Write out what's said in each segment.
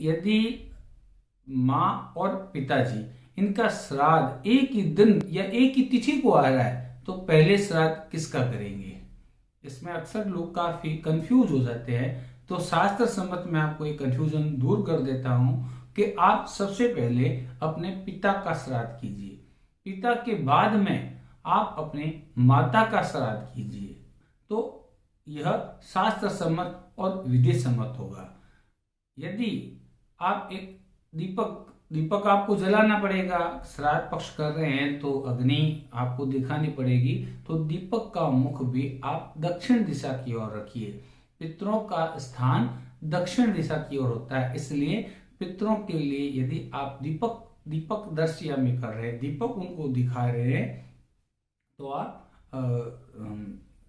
यदि माँ और पिताजी इनका श्राद्ध एक ही दिन या एक ही तिथि को आ रहा है तो पहले श्राद्ध किसका करेंगे? इसमें अक्सर लोग काफी कंफ्यूज हो जाते हैं। तो शास्त्र सम्मत मैं आपको एक कंफ्यूजन दूर कर देता हूं कि आप सबसे पहले अपने पिता का श्राद्ध कीजिए, पिता के बाद में आप अपने माता का श्राद्ध कीजिए। तो यह शास्त्र सम्मत और विधि सम्मत होगा। यदि आप एक दीपक आपको जलाना पड़ेगा, श्राद्ध पक्ष कर रहे हैं तो अग्नि आपको दिखानी पड़ेगी, तो दीपक का मुख भी आप दक्षिण दिशा की ओर रखिए। पितरों का स्थान दक्षिण दिशा की ओर होता है, इसलिए पितरों के लिए यदि आप दीपक दर्शिया में कर रहे हैं, दीपक उनको दिखा रहे हैं, तो आप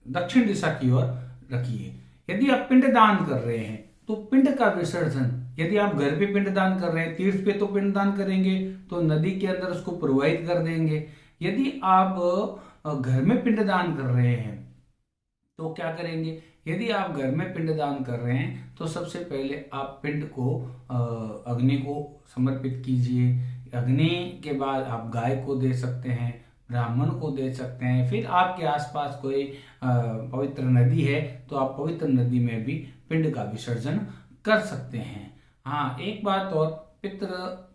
दक्षिण दिशा की ओर रखिए। यदि आप पिंड दान कर रहे हैं तो पिंड का विसर्जन, यदि आप घर पे पिंड दान कर रहे हैं, तीर्थ पे तो पिंड दान करेंगे तो नदी के अंदर उसको प्रवाहित कर देंगे। यदि आप घर में पिंड दान कर रहे हैं तो क्या करेंगे? यदि आप घर में पिंड दान कर रहे हैं तो सबसे पहले आप पिंड को अग्नि को समर्पित कीजिए। अग्नि के बाद आप गाय को दे सकते हैं, ब्राह्मण को दे सकते हैं। फिर आपके आसपास कोई पवित्र नदी है तो आप पवित्र नदी में भी पिंड का विसर्जन कर सकते हैं। हाँ, एक बात और, पितृ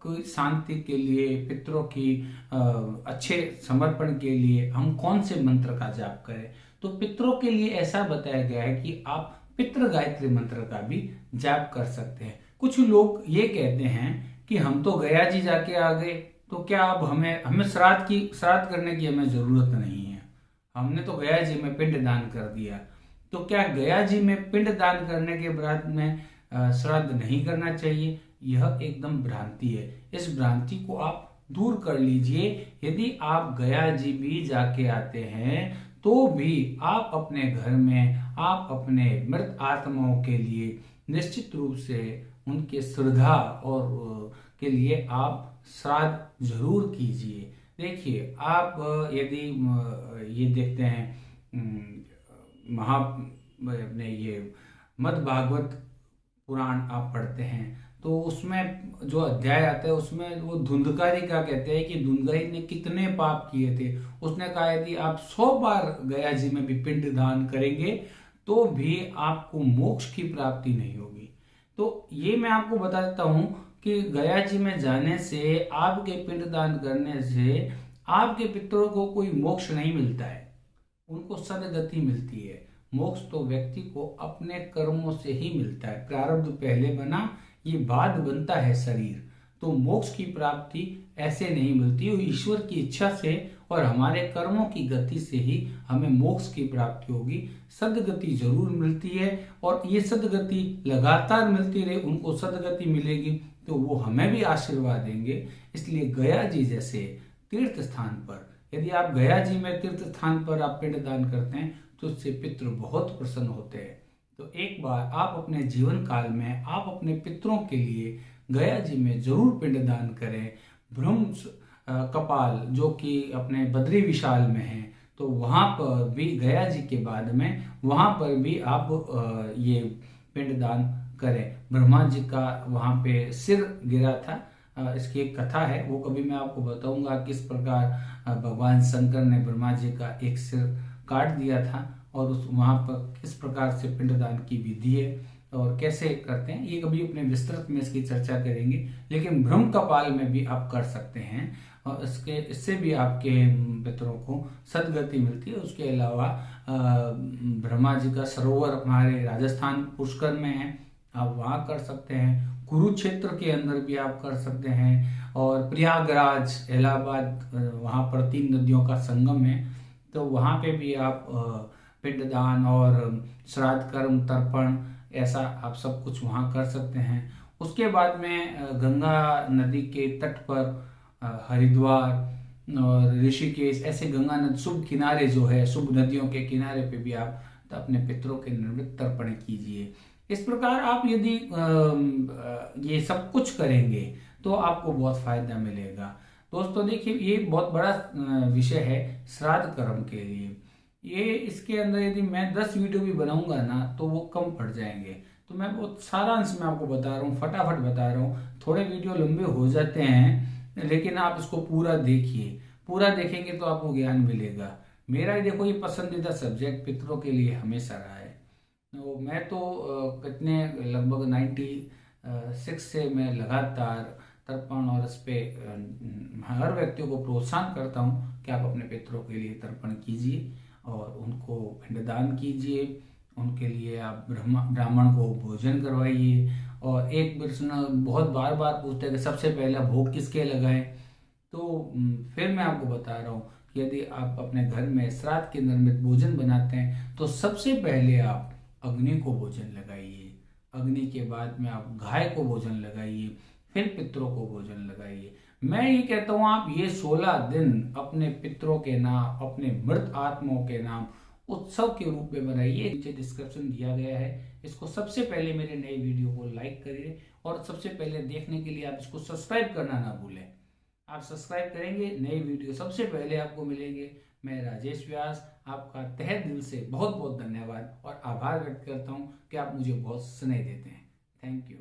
की शांति के लिए, पितरों की अच्छे समर्पण के लिए हम कौन से मंत्र का जाप करें? तो पितरों के लिए ऐसा बताया गया है कि आप पितृ गायत्री मंत्र का भी जाप कर सकते हैं। कुछ लोग ये कहते हैं कि हम तो गया जी जाके आ गए, तो क्या अब हमें श्राद्ध करने की हमें जरूरत नहीं है, हमने तो गया जी में पिंड दान कर दिया। तो क्या गया जी में पिंड दान करने के बाद में श्राद्ध नहीं करना चाहिए? यह एकदम भ्रांति है। इस भ्रांति को आप दूर कर लीजिए। यदि आप गया जी भी जाके आते हैं तो भी आप अपने घर में आप अपने मृत आत्माओं के लिए निश्चित रूप से उनके श्रद्धा और के लिए आप श्राद्ध जरूर कीजिए। देखिए, आप यदि ये देखते हैं अपने ये मद् भागवत पुराण आप पढ़ते हैं तो उसमें जो अध्याय आता है उसमें वो धुंधकारी का कहते हैं कि धुंधकारी ने कितने पाप किए थे। उसने कहा यदि आप 100 बार गया जी में भी पिंड दान करेंगे तो भी आपको मोक्ष की प्राप्ति नहीं होगी। तो ये मैं आपको बता देता हूं कि गया जी में जाने से, आपके पिंड दान करने से आपके पितरों को कोई मोक्ष नहीं मिलता है, उनको सदगति मिलती है। मोक्ष तो व्यक्ति को अपने कर्मों से ही मिलता है। प्रारब्ध पहले बना, ये बाद बनता है शरीर। तो मोक्ष की प्राप्ति ऐसे नहीं मिलती, वो ईश्वर की इच्छा से और हमारे कर्मों की गति से ही हमें मोक्ष की प्राप्ति होगी। सदगति जरूर मिलती है और ये सदगति लगातार मिलती रहे, उनको सदगति मिलेगी तो वो हमें भी आशीर्वाद देंगे। इसलिए गया जी जैसे तीर्थ स्थान पर, यदि आप गया जी में तीर्थ स्थान पर आप पिंड दान करते हैं तो उससे पितृ बहुत प्रसन्न होते हैं। तो एक बार आप अपने जीवन काल में आप अपने पितरों के लिए गया जी में जरूर पिंड दान करें। ब्रह्म कपाल जो कि अपने बद्री विशाल में है, तो वहां पर भी गया जी के बाद में वहां पर भी आप ये पिंड दान करें। ब्रह्मा जी का वहां पे सिर गिरा था, इसकी एक कथा है, वो कभी मैं आपको बताऊंगा किस प्रकार भगवान शंकर ने ब्रह्मा जी का एक सिर काट दिया था और उस वहां पर किस प्रकार से पिंडदान की विधि है और कैसे करते हैं, ये कभी अपने विस्तृत में इसकी चर्चा करेंगे। लेकिन ब्रह्म कपाल में भी आप कर सकते हैं और इससे भी आपके पितरों को सदगति मिलती है। उसके अलावा ब्रह्मा जी का सरोवर हमारे राजस्थान पुष्कर में है, आप वहां कर सकते हैं। कुरुक्षेत्र के अंदर भी आप कर सकते हैं और प्रयागराज इलाहाबाद वहां पर 3 नदियों का संगम है, तो वहां पे भी आप पिंडदान और श्राद्ध कर्म तर्पण ऐसा आप सब कुछ वहां कर सकते हैं। उसके बाद में गंगा नदी के तट पर हरिद्वार और ऋषिकेश ऐसे गंगा नदी शुभ किनारे जो है, शुभ नदियों के किनारे पे भी आप अपने पितरों के निर्मित तर्पण कीजिए। इस प्रकार आप यदि ये सब कुछ करेंगे तो आपको बहुत फायदा मिलेगा। दोस्तों देखिए, ये बहुत बड़ा विषय है श्राद्ध कर्म के लिए। ये इसके अंदर यदि मैं 10 वीडियो भी बनाऊंगा ना तो वो कम पड़ जाएंगे। तो मैं बहुत सारांश में आपको बता रहा हूँ, फटाफट बता रहा हूँ। थोड़े वीडियो लंबे हो जाते हैं, लेकिन आप इसको पूरा देखिए। पूरा देखेंगे तो आपको ज्ञान मिलेगा। मेरा ही देखो ये पसंदीदा सब्जेक्ट पितरों के लिए हमेशा रहा है। तो मैं तो कितने लगभग 96 से मैं लगातार तर्पण और इस पे हर व्यक्तियों को प्रोत्साहन करता हूँ कि आप अपने पितरों के लिए तर्पण कीजिए और उनको पिंडदान कीजिए। उनके लिए आप ब्राह्मण को भोजन करवाइए। और एक प्रश्न बहुत बार बार पूछते हैं कि सबसे पहला भोग किसके लगाएं। तो फिर मैं आपको बता रहा हूँ कि यदि आप अपने घर में श्राद्ध के निर्मित भोजन बनाते हैं तो सबसे पहले आप अग्नि को भोजन लगाइए। अग्नि के बाद में आप गाय को भोजन लगाइए, फिर पितरों को भोजन लगाइए। मैं ये कहता हूँ आप ये 16 दिन अपने पितरों के नाम, अपने मृत आत्माओं के नाम उत्सव के रूप में बनाइए। नीचे डिस्क्रिप्शन दिया गया है, इसको सबसे पहले मेरे नए वीडियो को लाइक करिए और सबसे पहले देखने के लिए आप इसको सब्सक्राइब करना ना भूलें। आप सब्सक्राइब करेंगे, नए वीडियो सबसे पहले आपको मिलेंगे। मैं राजेश व्यास आपका तहे दिल से बहुत बहुत धन्यवाद और आभार व्यक्त करता हूँ कि आप मुझे बहुत स्नेह देते हैं। Thank you.